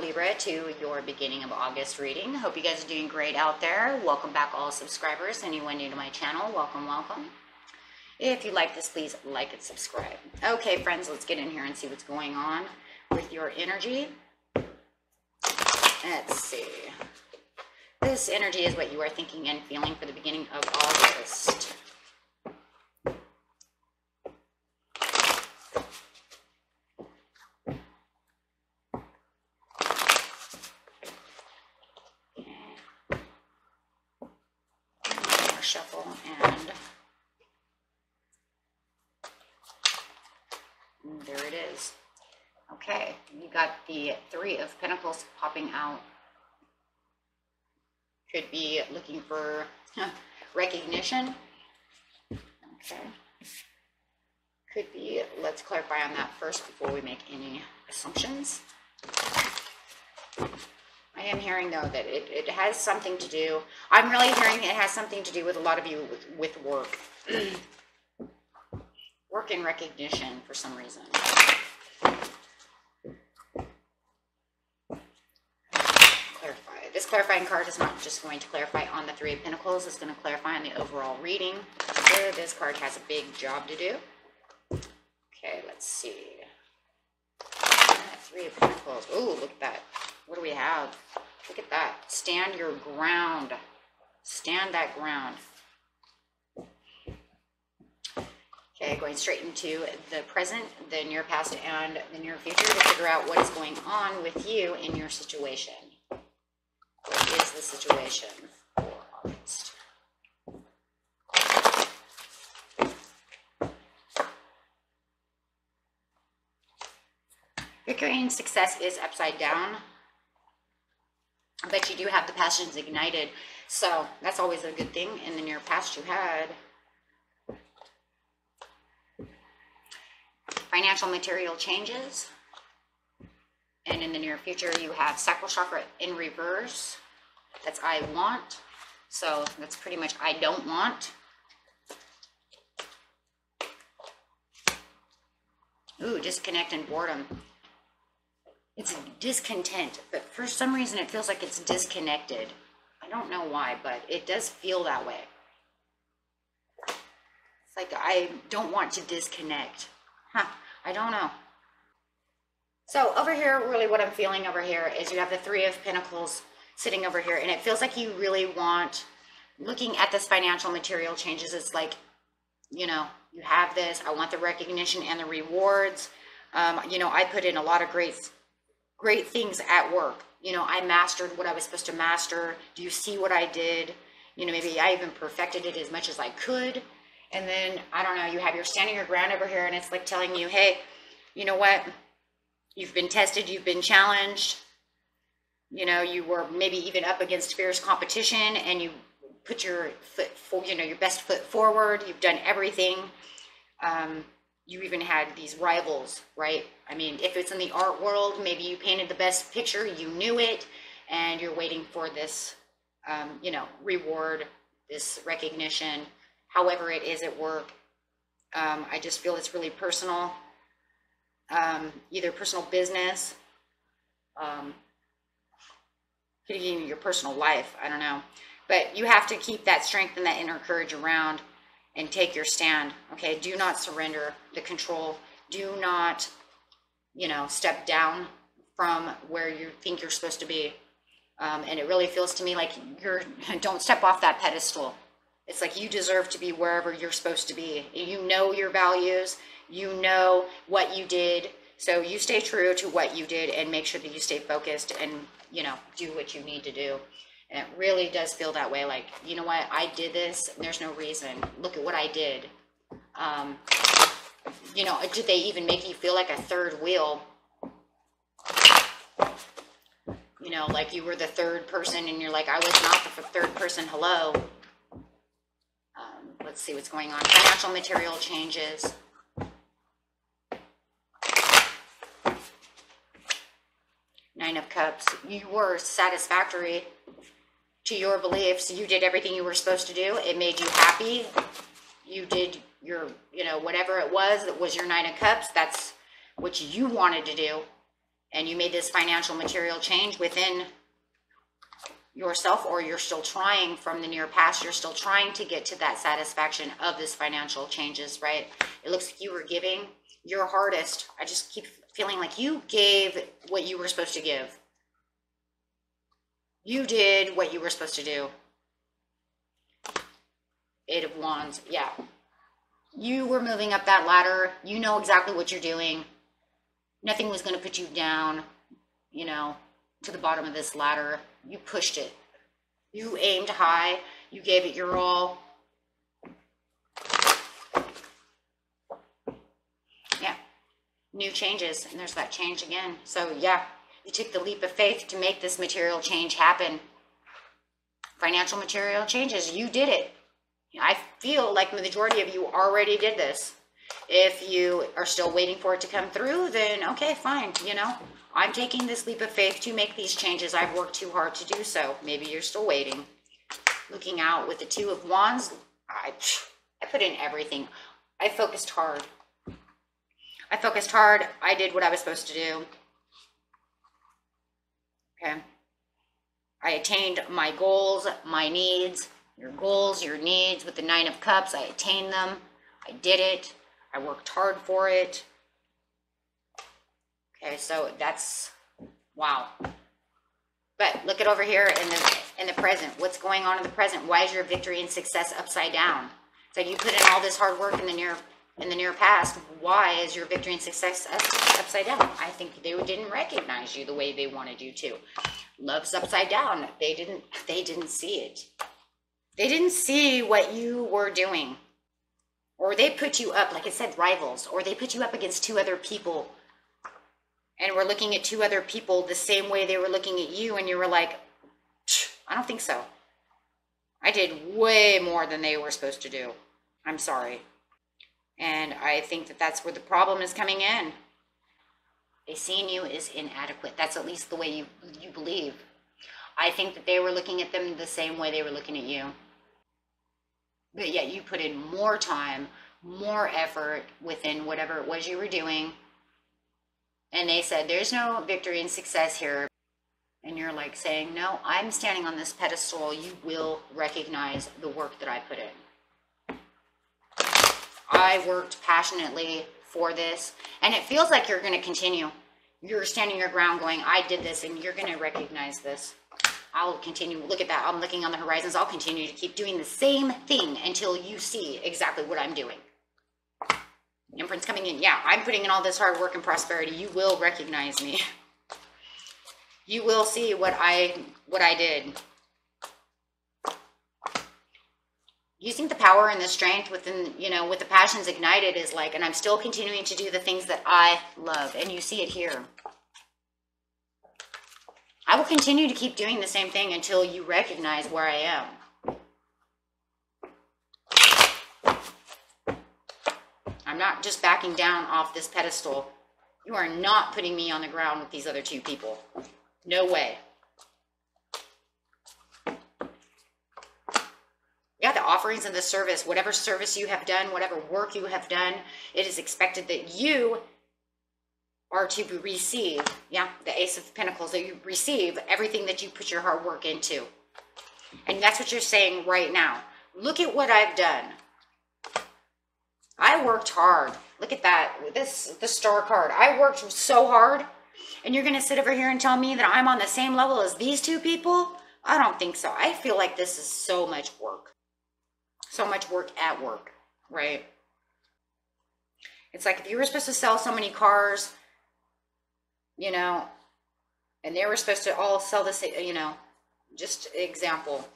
Libra, to your beginning of August reading. Hope you guys are doing great out there. Welcome back, all subscribers. Anyone new to my channel, welcome, welcome. If you like this, please like and subscribe. Okay, friends, let's get in here and see what's going on with your energy. Let's see. This energy is what you are thinking and feeling for the beginning of August. Shuffle and there it is. Okay, you got the Three of Pentacles popping out. Could be looking for recognition. Okay. Could be, let's clarify on that first before we make any assumptions. I am hearing, though, that it has something to do, I'm really hearing it has something to do with a lot of you with work. Work and recognition for some reason. Clarify. This clarifying card is not just going to clarify on the Three of Pentacles, it's going to clarify on the overall reading. So this card has a big job to do. Okay, let's see. Three of Pentacles. Oh, look at that. What do we have? Look at that. Stand your ground. Stand that ground. Okay, going straight into the present, the near past, and the near future to figure out what is going on with you in your situation. What is the situation for August? Victory and success is upside down, but you do have the passions ignited, so that's always a good thing. In the near past, you had financial material changes, and in the near future, you have sacral chakra in reverse. That's I want, so that's pretty much I don't want. Ooh, disconnect and boredom. It's discontent, but for some reason it feels like it's disconnected. I don't know why, but it does feel that way. It's like I don't want to disconnect. I don't know. So over here, really what I'm feeling over here is you have the Three of Pentacles sitting over here, and it feels like you really want, looking at this financial material changes, it's like, you know, you have this, I want the recognition and the rewards. You know, I put in a lot of great things at work. You know, I mastered what I was supposed to master. Do you see what I did? You know, maybe I even perfected it as much as I could. And then, I don't know, you have your standing your ground over here, and it's like telling you, hey, you know what? You've been tested, you've been challenged. You know, you were maybe even up against fierce competition, and you put your foot, you know, your best foot forward. You've done everything. You even had these rivals, right? I mean, if it's in the art world, maybe you painted the best picture, you knew it, and you're waiting for this, you know, reward, this recognition, however it is at work. I just feel it's really personal, either personal business, could be your personal life, I don't know. But you have to keep that strength and that inner courage around and take your stand, okay? Do not surrender the control. Do not, you know, step down from where you think you're supposed to be. And it really feels to me like don't step off that pedestal. It's like you deserve to be wherever you're supposed to be. You know your values. You know what you did. So you stay true to what you did and make sure that you stay focused and, you know, do what you need to do. And it really does feel that way. Like, you know what? I did this. And there's no reason. Look at what I did. You know, did they even make you feel like a third wheel? You know, like you were the third person and you're like, I was not the third person. Hello. Let's see what's going on. Financial material changes. Nine of Cups. You were satisfactory to your beliefs. You did everything you were supposed to do. It made you happy. You did your, you know, whatever it was that was your Nine of Cups. That's what you wanted to do. and you made this financial material change within yourself, or you're still trying from the near past, you're still trying to get to that satisfaction of this financial changes, right? It looks like you were giving your hardest. I just keep feeling like you gave what you were supposed to give. You did what you were supposed to do. Eight of Wands, yeah. You were moving up that ladder. You know exactly what you're doing. Nothing was going to put you down, you know, to the bottom of this ladder. You pushed it. You aimed high. You gave it your all. Yeah. New changes. And there's that change again. So, yeah, you took the leap of faith to make this material change happen. Financial material changes. You did it. I feel like the majority of you already did this. If you are still waiting for it to come through, then okay, fine. You know, I'm taking this leap of faith to make these changes. I've worked too hard to do so. Maybe you're still waiting. Looking out with the Two of Wands, I put in everything. I focused hard. I focused hard. I did what I was supposed to do. Okay. I attained my goals, my needs. Your goals, your needs with the Nine of Cups, I attained them. I did it. I worked hard for it. Okay, so that's, wow. But look at over here in the present. What's going on in the present? Why is your victory and success upside down? So you put in all this hard work in the near past. Why is your victory and success upside down? I think they didn't recognize you the way they wanted you to. Love's upside down. They didn't see it. They didn't see what you were doing. Or they put you up, like I said, rivals. Or they put you up against two other people. And we're looking at two other people the same way they were looking at you. And you were like, I don't think so. I did way more than they were supposed to do. I'm sorry. And I think that that's where the problem is coming in. They seen you as inadequate. That's at least the way you believe. I think that they were looking at them the same way they were looking at you. But yet you put in more time, more effort within whatever it was you were doing. And they said, there's no victory and success here. And you're like saying, no, I'm standing on this pedestal. You will recognize the work that I put in. I worked passionately for this. And it feels like you're going to continue. You're standing your ground going, I did this, and you're going to recognize this. I'll continue. Look at that. I'm looking on the horizons. I'll continue to keep doing the same thing until you see exactly what I'm doing. Empress coming in. Yeah, I'm putting in all this hard work and prosperity. You will recognize me. You will see what I did. Using the power and the strength within, you know, with the passions ignited is like, and I'm still continuing to do the things that I love. And you see it here. I will continue to keep doing the same thing until you recognize where I am. I'm not just backing down off this pedestal. You are not putting me on the ground with these other two people. No way. Yeah, the offerings and the service, whatever service you have done, whatever work you have done, it is expected that you are to receive, yeah, the Ace of Pentacles, that you receive everything that you put your hard work into. And that's what you're saying right now. Look at what I've done. I worked hard. Look at that. The Star card. I worked so hard. And you're going to sit over here and tell me that I'm on the same level as these two people? I don't think so. I feel like this is so much work. So much work at work, right? It's like if you were supposed to sell so many cars, you know, and they were supposed to all sell the same, you know, just example.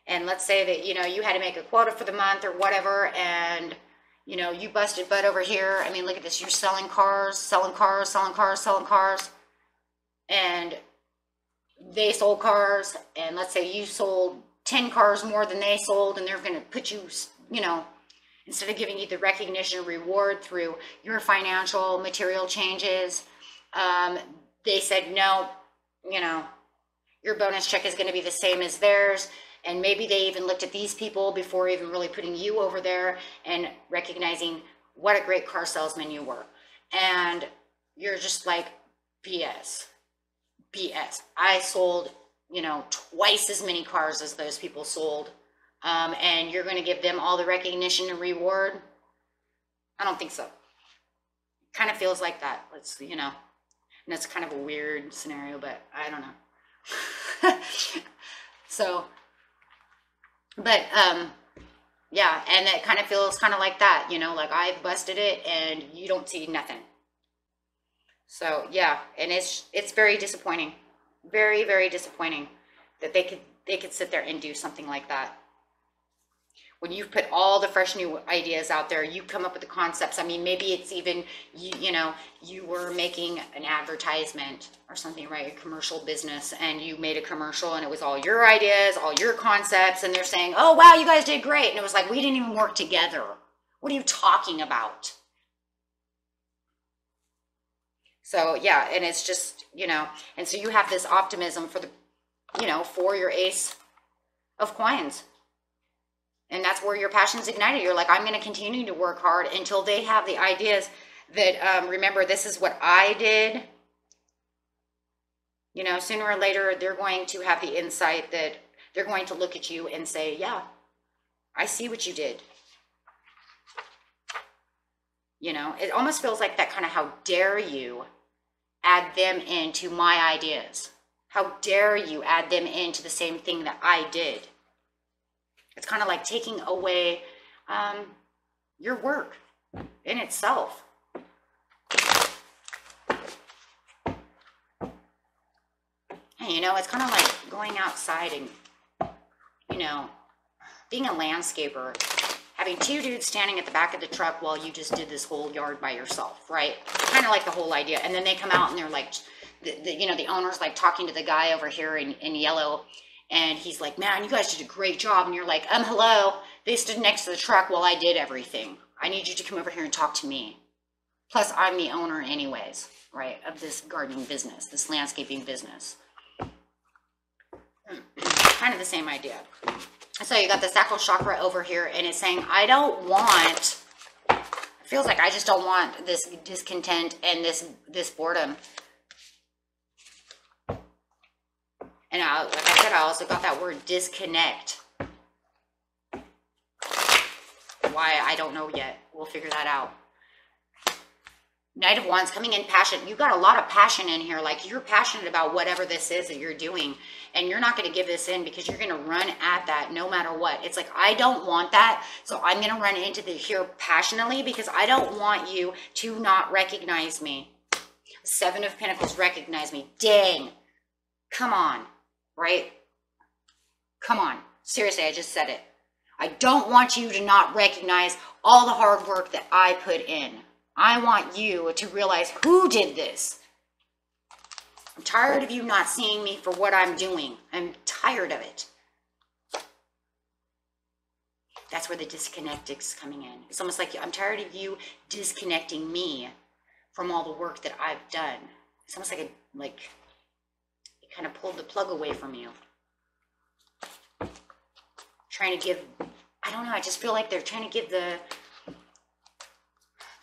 And let's say that, you know, you had to make a quota for the month or whatever, and, you know, you busted butt over here. I mean, look at this. You're selling cars, selling cars, selling cars, selling cars. And they sold cars, and let's say you sold 10 cars more than they sold, and they're going to put you, you know, instead of giving you the recognition reward through your financial material changes, they said, no, you know, your bonus check is going to be the same as theirs. And maybe they even looked at these people before even really putting you over there and recognizing what a great car salesman you were. And you're just like BS. BS. I sold, you know, twice as many cars as those people sold. And you're going to give them all the recognition and reward? I don't think so. Kind of feels like that. Let's, you know, and it's kind of a weird scenario, but I don't know. So, but, yeah, and it kind of feels kind of like that, you know, like I've busted it and you don't see nothing. So, yeah, and it's very disappointing. Very, very disappointing that they could sit there and do something like that. When you put all the fresh new ideas out there, you come up with the concepts. I mean, maybe it's even, you know, you were making an advertisement or something, right? A commercial business, and you made a commercial and it was all your ideas, all your concepts. And they're saying, oh, wow, you guys did great. And it was like, we didn't even work together. What are you talking about? So, yeah, and it's just, you know, and so you have this optimism for the, you know, for your Ace of Coins. And that's where your passion's ignited. You're like, I'm going to continue to work hard until they have the ideas that, remember, this is what I did. You know, sooner or later, they're going to have the insight that they're going to look at you and say, yeah, I see what you did. You know, it almost feels like that kind of, how dare you add them into my ideas? How dare you add them into the same thing that I did? It's kind of like taking away your work in itself. And, you know, it's kind of like going outside and, you know, being a landscaper, having two dudes standing at the back of the truck while you just did this whole yard by yourself, right? Kind of like the whole idea. And then they come out and they're like, you know, the owner's like talking to the guy over here in yellow. And he's like, man, you guys did a great job. And you're like, hello. They stood next to the truck while I did everything. I need you to come over here and talk to me. Plus, I'm the owner anyways, right, of this gardening business, this landscaping business. Kind of the same idea. So you got the sacral chakra over here, and it's saying, I don't want, it feels like I just don't want this discontent and this boredom. And like I said, I also got that word disconnect. Why, I don't know yet. We'll figure that out. Knight of Wands coming in passion. You got a lot of passion in here. Like, you're passionate about whatever this is that you're doing. And you're not going to give this in because you're going to run at that no matter what. It's like, I don't want that. So I'm going to run into the here passionately because I don't want you to not recognize me. Seven of Pentacles, recognize me. Dang. Come on. Right? Come on. Seriously, I just said it. I don't want you to not recognize all the hard work that I put in. I want you to realize who did this. I'm tired of you not seeing me for what I'm doing. I'm tired of it. That's where the disconnect is coming in. It's almost like I'm tired of you disconnecting me from all the work that I've done. It's almost like it kind of pulled the plug away from you. Trying to give, I don't know, I just feel like they're trying to give the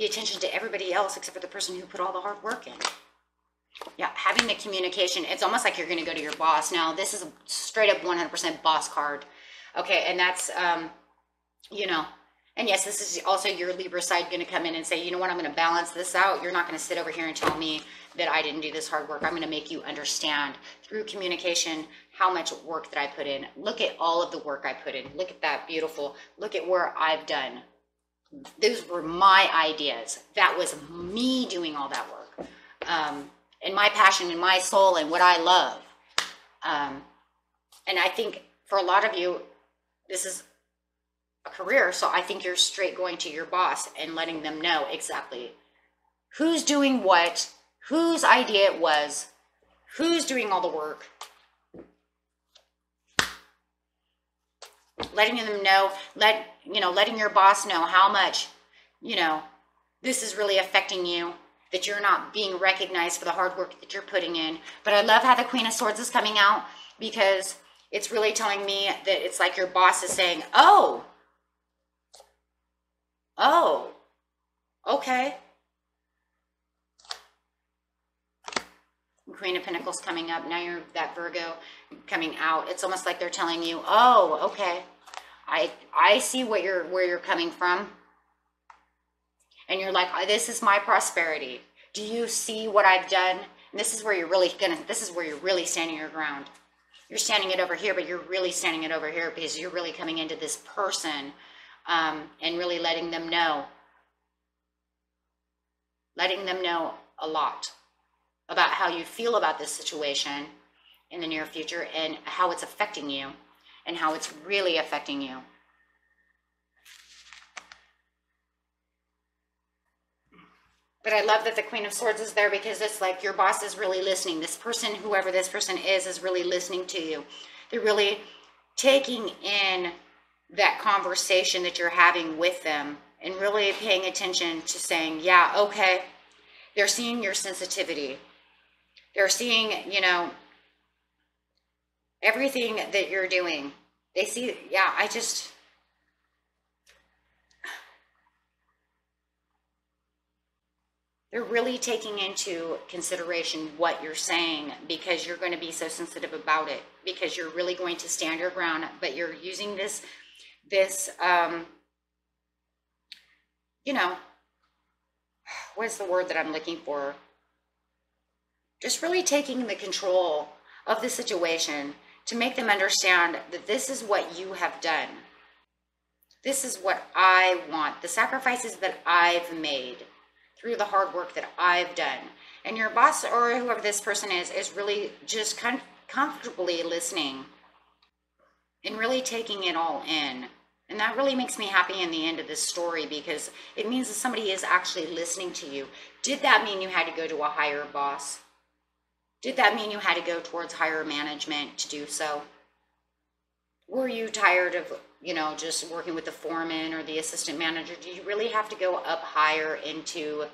attention to everybody else except for the person who put all the hard work in. Yeah, having the communication, it's almost like you're going to go to your boss. Now, this is a straight up 100% boss card. Okay, and that's, you know, and yes, this is also your Libra side going to come in and say, you know what, I'm going to balance this out. You're not going to sit over here and tell me that I didn't do this hard work. I'm going to make you understand through communication how much work that I put in. Look at all of the work I put in. Look at that beautiful. Look at where I've done. Those were my ideas. That was me doing all that work. And my passion and my soul and what I love. And I think for a lot of you, this is a career. So I think you're straight going to your boss and letting them know exactly who's doing what, whose idea it was, who's doing all the work. Letting them know, letting your boss know how much, this is really affecting you, that you're not being recognized for the hard work that you're putting in. But I love how the Queen of Swords is coming out because it's really telling me that it's like your boss is saying, oh, okay. Queen of Pentacles coming up. Now you're that Virgo coming out. It's almost like they're telling you, oh, okay, I see where you're coming from. And you're like, this is my prosperity. Do you see what I've done? And this is where you're really standing your ground. You're standing it over here, but you're really standing it over here because you're really coming into this person and really letting them know a lot about how you feel about this situation in the near future and how it's affecting you and how it's really affecting you. But I love that the Queen of Swords is there because it's like your boss is really listening. This person, whoever this person is really listening to you. They're really taking in that conversation that you're having with them and really paying attention to saying, yeah, okay. They're seeing your sensitivity. They're seeing, you know, everything that you're doing. They see, yeah, they're really taking into consideration what you're saying because you're going to be so sensitive about it, because you're really going to stand your ground, but you're using this, you know, what's the word that I'm looking for? Just really taking the control of the situation to make them understand that this is what you have done. This is what I want. The sacrifices that I've made through the hard work that I've done. And your boss or whoever this person is really just comfortably listening and really taking it all in. And that really makes me happy in the end of this story because it means that somebody is actually listening to you. Did that mean you had to go to a higher boss? Did that mean you had to go towards higher management to do so? Were you tired of, you know, just working with the foreman or the assistant manager? Do you really have to go up higher into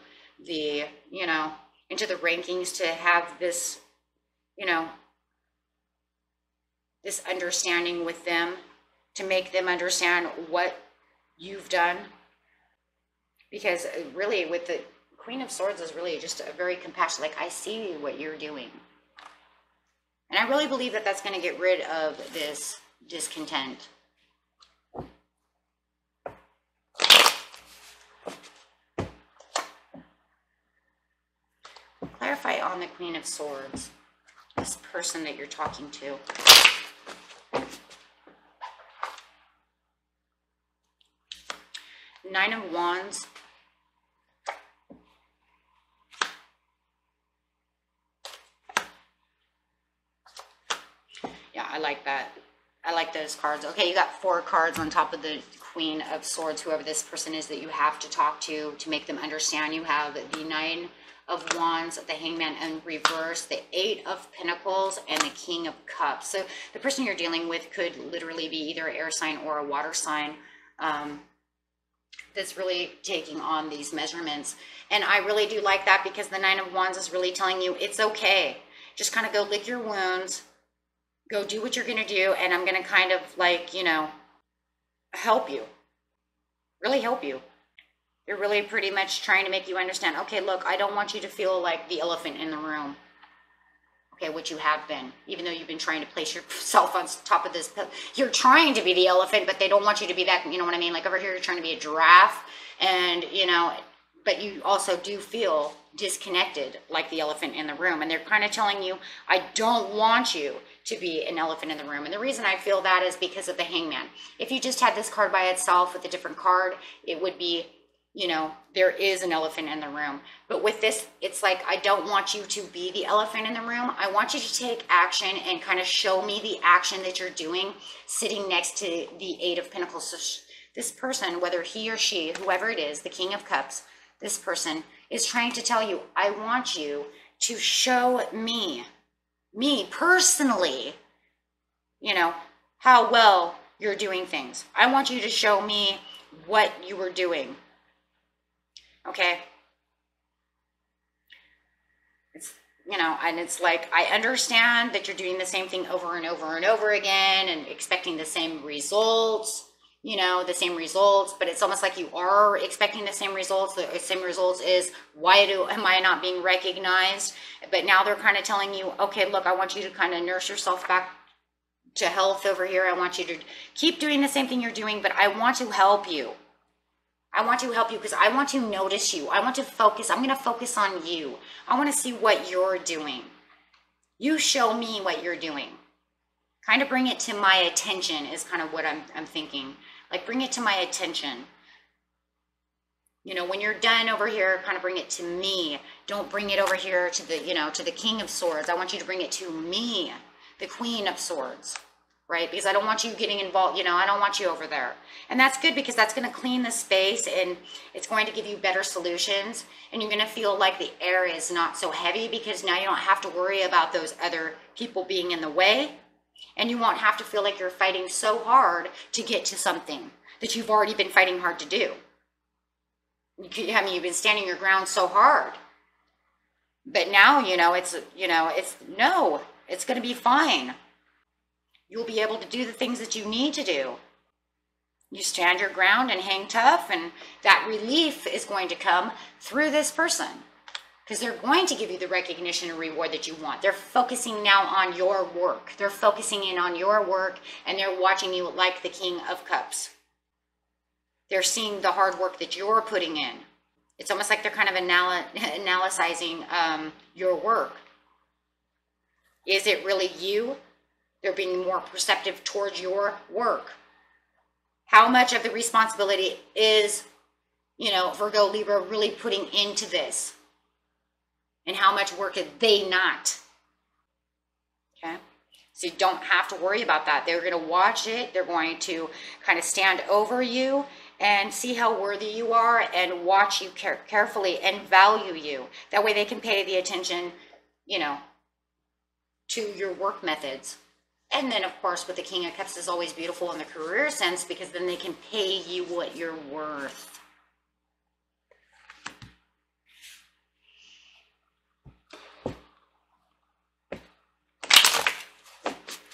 the, you know, into the rankings to have this, you know, this understanding with them, to make them understand what you've done? Because really with the Queen of Swords is really just a very compassionate, like, I see what you're doing. And I really believe that that's going to get rid of this discontent. Clarify on the Queen of Swords, this person that you're talking to. Nine of Wands. Yeah, I like that. I like those cards. Okay, you got 4 cards on top of the Queen of Swords, whoever this person is that you have to talk to make them understand. You have the 9 of Wands, the Hangman in reverse, the 8 of Pentacles, and the King of Cups. So the person you're dealing with could literally be either an air sign or a water sign that's really taking on these measurements. And I really do like that because the 9 of Wands is really telling you it's okay. Just kind of go lick your wounds. Go do what you're going to do, and I'm going to kind of, like, you know, help you. Really help you. They're really pretty much trying to make you understand, okay, look, I don't want you to feel like the elephant in the room. Okay, which you have been. Even though you've been trying to place yourself on top of this, you're trying to be the elephant, but they don't want you to be that, you know what I mean? Like over here, you're trying to be a giraffe, and, you know, but you also do feel disconnected like the elephant in the room. And they're kind of telling you, I don't want you to be an elephant in the room. And the reason I feel that is because of the Hangman. If you just had this card by itself with a different card, it would be, you know, there is an elephant in the room. But with this, it's like, I don't want you to be the elephant in the room. I want you to take action and kind of show me the action that you're doing sitting next to the 8 of Pentacles. So this person, whether he or she, whoever it is, the King of Cups, this person is trying to tell you, I want you to show me personally, you know, how well you're doing things. I want you to show me what you were doing. Okay? It's, you know, and it's like, I understand that you're doing the same thing over and over and over again and expecting the same results. you know, the same results, but it's almost like you are expecting the same results. The same results is, am I not being recognized? But now they're kind of telling you, okay, look, I want you to kind of nurse yourself back to health over here. I want you to keep doing the same thing you're doing, but I want to help you. I want to help you because I want to notice you. I want to focus. I'm going to focus on you. I want to see what you're doing. You show me what you're doing. Kind of bring it to my attention is kind of what I'm thinking. Like, bring it to my attention. You know, when you're done over here, kind of bring it to me. Don't bring it over here to the, you know, to the King of Swords. I want you to bring it to me, the Queen of Swords, right? Because I don't want you getting involved, you know, I don't want you over there. And that's good because that's going to clean the space and it's going to give you better solutions. And you're going to feel like the air is not so heavy because now you don't have to worry about those other people being in the way. And you won't have to feel like you're fighting so hard to get to something that you've already been fighting hard to do. I mean, you've been standing your ground so hard. But now, it's going to be fine. You'll be able to do the things that you need to do. You stand your ground and hang tough, and that relief is going to come through this person. Because they're going to give you the recognition and reward that you want. They're focusing now on your work. They're focusing in on your work, and they're watching you like the King of Cups. They're seeing the hard work that you're putting in. It's almost like they're kind of analyzing your work. Is it really you? They're being more perceptive towards your work. How much of the responsibility is, Virgo, Libra really putting into this? And how much work are they not? Okay? So you don't have to worry about that. They're going to watch it. They're going to kind of stand over you and see how worthy you are and watch you carefully and value you. That way they can pay the attention, to your work methods. And then, of course, with the King of Cups is always beautiful in the career sense because then they can pay you what you're worth.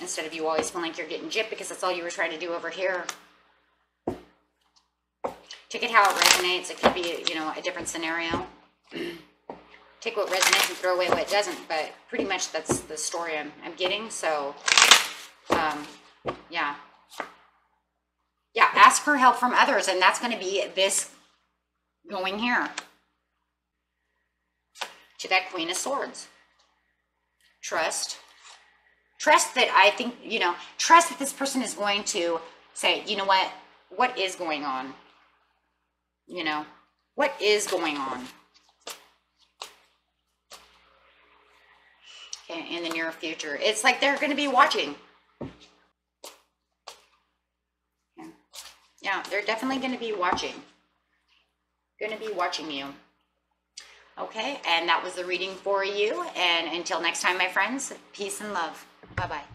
Instead of you always feeling like you're getting gypped because that's all you were trying to do over here. Take it how it resonates. It could be, a different scenario. Take what resonates and throw away what doesn't. But pretty much that's the story I'm getting. So, yeah. Yeah, ask for help from others. And that's going to be this going here. To that Queen of Swords. Trust. Trust that I think, trust that this person is going to say, you know what is going on? What is going on? Okay, in the near future. It's like they're going to be watching. Okay. Yeah, they're definitely going to be watching. Going to be watching you. Okay, and that was the reading for you. And until next time, my friends, peace and love. Bye-bye.